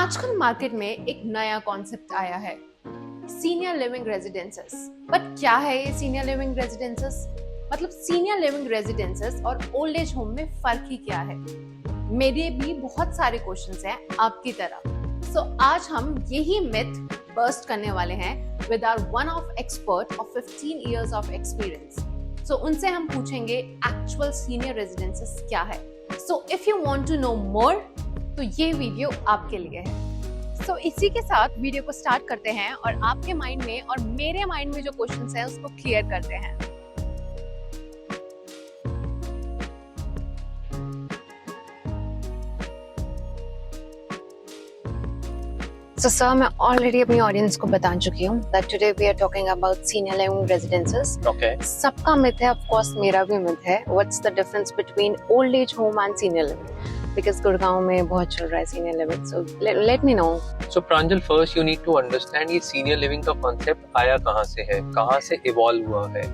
आजकल मार्केट में एक नया कॉन्सेप्ट आया है, सीनियर लिविंग रेजिडेंसेस। बट क्या है ये सीनियर लिविंग रेजिडेंसेस? मतलब सीनियर लिविंग रेजिडेंसेस और ओल्ड एज होम में फर्क ही क्या है? मेरे भी बहुत सारे क्वेश्चंस हैं आपकी तरह। सो आज हम यही मिथ बर्स्ट करने वाले हैं with our one of expert of 15 years of experience. So उनसे हम पूछेंगे एक्चुअल सीनियर रेजिडेंसेस क्या है। So if you want to know more तो ये वीडियो आपके लिए है। सो इसी के साथ वीडियो को स्टार्ट करते हैं और आपके माइंड में और मेरे माइंड में जो क्वेश्चंस हैं उसको क्लियर करते हैं। So, sir, मैं ऑलरेडी अपनी ऑडियंस को बता चुकी हूँ that today we are talking about senior living residences. Okay. सबका मिथ है, of course मेरा भी मिथ है. What's the difference between old age home and senior living? Because Gurgaon में बहुत चल रहा है senior living. So let me know. So Pranjal, first you need to understand ये senior living का concept आया कहाँ से है, कहाँ से evolve हुआ है.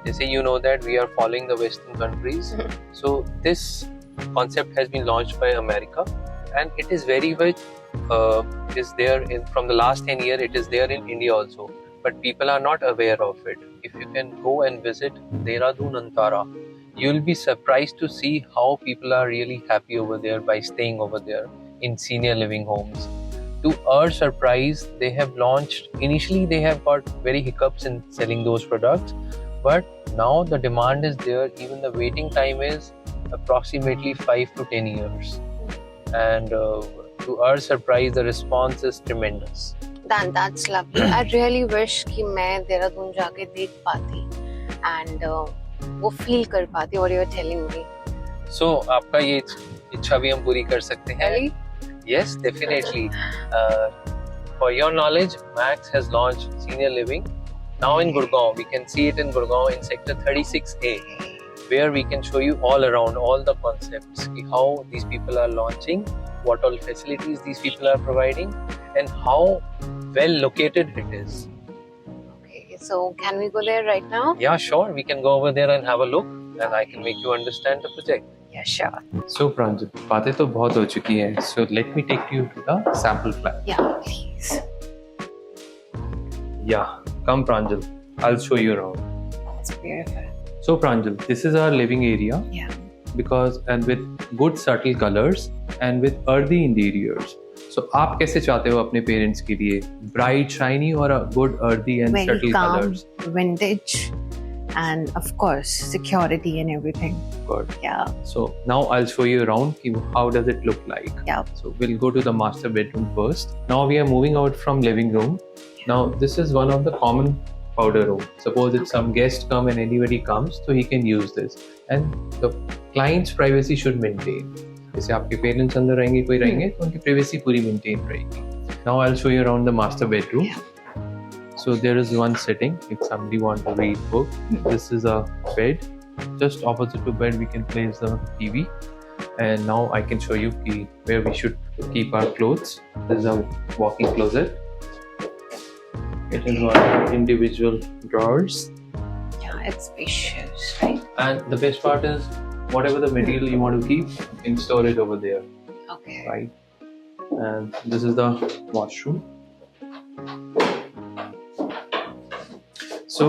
जैसे you know that we are following the Western countries. So this concept has been launched by America, and it is very much is there from the last 10 years. It is there in India also, but people are not aware of it. If you can go and visit Dehradun, Antara, you'll be surprised to see how people are really happy over there by staying over there in senior living homes. To our surprise, they have launched, initially they have got very hiccups in selling those products, but now the demand is there. Even the waiting time is approximately 5 to 10 years, and to our surprise, the response is tremendous. That's lovely. I really wish कि मैं देहरादून जाके देख पाती and वो feel कर पाती what you're telling me. So आपका ये इच्छा भी हम पूरी कर सकते हैं. Really? Yes, definitely. For your knowledge, Max has launched senior living now in Gurgaon. We can see it in Gurgaon in sector 36A, where we can show you all around all the concepts, how these people are launching, what all facilities these people are providing, and how well located it is. Okay, so can we go there right now? Yeah, sure. We can go over there and have a look, and I can make you understand the project. Yeah, sure. So Pranjal, बातें तो बहुत हो चुकी हैं. So let me take you to the sample flat. Yeah, please. Yeah, come Pranjal. I'll show you around. That's beautiful. So Pranjal, this is our living area. Yeah. Because and with good subtle colors and with earthy interiors. So आप कैसे चाहते हो अपने parents के लिए bright, shiny or a good earthy and Very subtle calm, colors? vintage, and of course security and everything. Good. Yeah. So now I'll show you around how does it look like. Yeah. So we'll go to the master bedroom first. Now we are moving out from living room. Now this is one of the common powder room. Suppose if some guest come and anybody comes, so he can use this. And the client's privacy should maintain. जैसे आपके parents अंदर रहेंगे कोई रहेंगे तो उनकी privacy पूरी maintain रहेगी. Now I'll show you around the master bedroom. So there is one sitting if somebody want to read book. This is a bed. Just opposite to bed we can place the TV. And now I can show you where we should keep our clothes. This is a walk-in closet. It is one individual drawers. Yeah, it's spacious, right? And the best part is, whatever the material you want to keep, you can store it over there, Okay. right? And this is the washroom. So,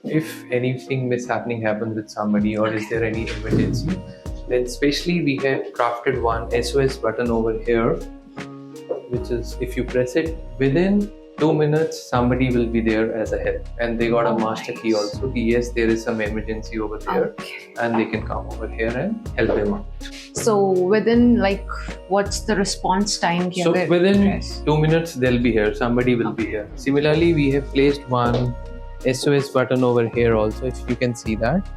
if anything mishappening happens with somebody, or is there any emergency, then specially we have crafted one SOS button over here, which is if you press it within 2 minutes, somebody will be there as a help, and they got a master key also. Yes, there is some emergency over there, Okay. and they can come over here and help them out. So within like what's the response time? कि So अगर within press? 2 minutes, they'll be here. Somebody will be here. Similarly, we have placed one SOS button over here also. If you can see that,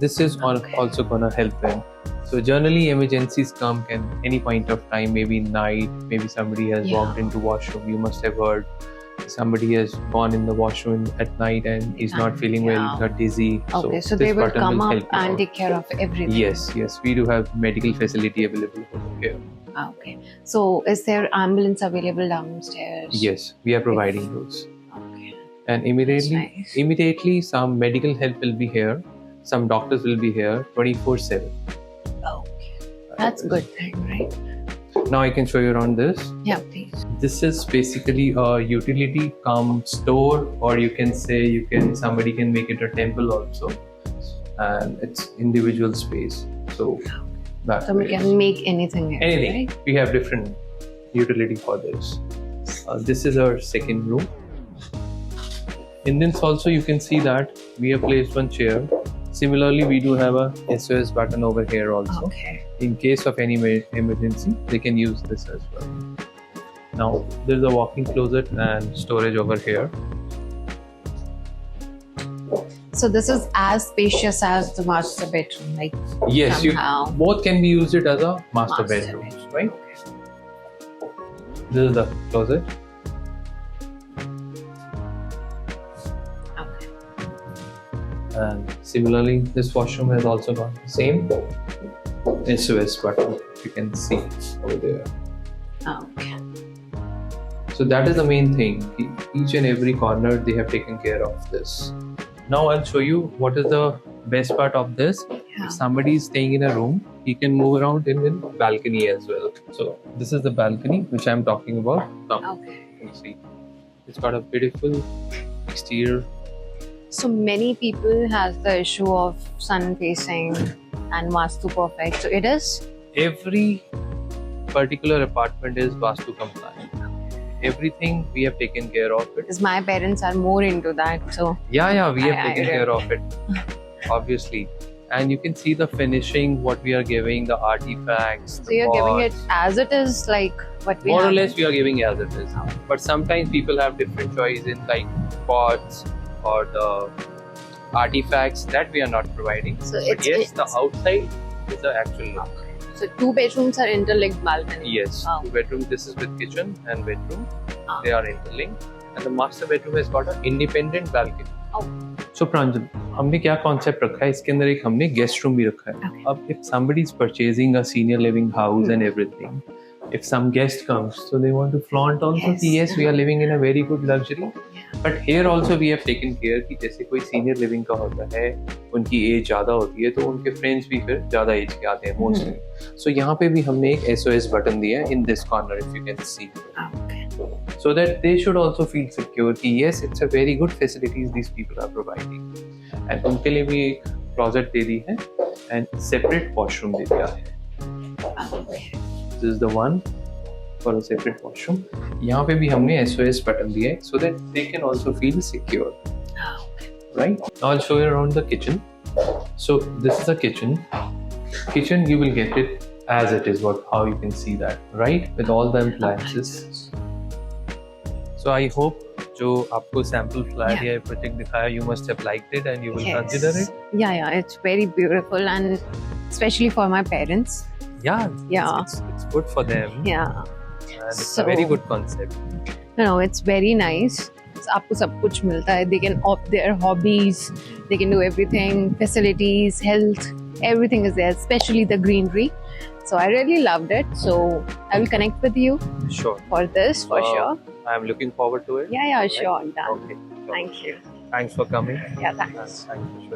this is also gonna help them. So generally, emergencies come can any point of time, maybe night, maybe somebody has walked into washroom. You must have heard. Somebody has gone in the washroom at night and is not feeling well, got dizzy. Okay, so this they will button come help up you and out. take care of everything. Yes, we do have medical facility available over here. Okay. So is there ambulance available downstairs? Yes, we are providing those. Okay. And immediately, That's nice. immediately some medical help will be here. Some doctors will be here 24/7. Okay. That's a good thing, right? Now I can show you around this. Yeah, please. This is basically a utility cum store, or you can say somebody can make it a temple also, and it's individual space. So that So we way. can make anything here, Anything. right? We have different utility for this. This is our second room. In this also you can see that we have placed one chair. Similarly, we do have a SOS button over here also. Okay. In case of any emergency, they can use this as well. Now there's a walk-in closet and storage over here. So this is as spacious as the master bedroom, like Yes, somehow. both can be used it as a master bedroom, right? This is the closet. Okay. And similarly, this washroom has also got the same SOS button. You can see over there. Okay. So that is the main thing. Each and every corner they have taken care of this. Now I'll show you what is the best part of this. Yeah. If somebody is staying in a room, he can move around in the balcony as well. So this is the balcony which I'm talking about. Now Okay. you can see it's got a beautiful exterior. So many people has the issue of sun facing and Vastu perfect. So it is. Every particular apartment is Vastu compliant. Everything we have taken care of it. Because my parents are more into that. So Yeah, we have I taken care of it, obviously. And you can see the finishing, what we are giving, the artifacts. so you're giving it as it is, like what we More or have. less, we are giving as it is. But sometimes people have different choice in like pots or the artifacts that we are not providing. So But it's yes, the outside is the actual look. So 2 bedrooms are interlinked balcony. Yes, Wow. 2 bedroom. This is with kitchen and bedroom. Ah. They are interlinked, and the master bedroom has got an independent balcony. Oh. So प्रांजल, हमने क्या concept रखा है इसके अंदर? एक हमने guest room भी रखा है. Okay. अब if somebody is purchasing a senior living house and everything, if some guest comes, so they want to flaunt also कि yes, we are living in a very good luxury. But here also we have taken care कि जैसे कोई senior living का होता है, उनकी as ज़्यादा होती है तो उनके फ्रेंड्स भी फिर ज़्यादा एज के आते हैं मोस्टली. सो यहाँ पे भी हमने एक SOS बटन दिया है in this corner, if you can see. Okay. So that they should also feel secure कि yes, it's a very good facilities these people are providing. And उनके लिए भी एक closet दे दी है and separate washroom दे दिया है. Okay. This is the one for a separate washroom. यहाँ पे भी हमने SOS बटन दिया है so that they can also feel secure. Right? Now I'll show you around the kitchen. So this is a kitchen. Kitchen you will get it as it is. How you can see that, right? With all the appliances. So I hope जो आपको sample flat या project दिखाया, you must have liked it and you will consider it. Yeah, it's very beautiful and especially for my parents. Yeah. Yeah. It's good for them. Yeah. And it's So- a very good concept. No, it's very nice. आपको सब कुछ मिलता है. They can opt their hobbies. They can do everything. Facilities, health, everything is there. Especially the greenery. So I really loved it. So I will connect with you Sure. for this for sure. I'm looking forward to it. Yeah, sure. Done. Okay. Thank you. Thanks for coming. Yeah, thanks. Thanks for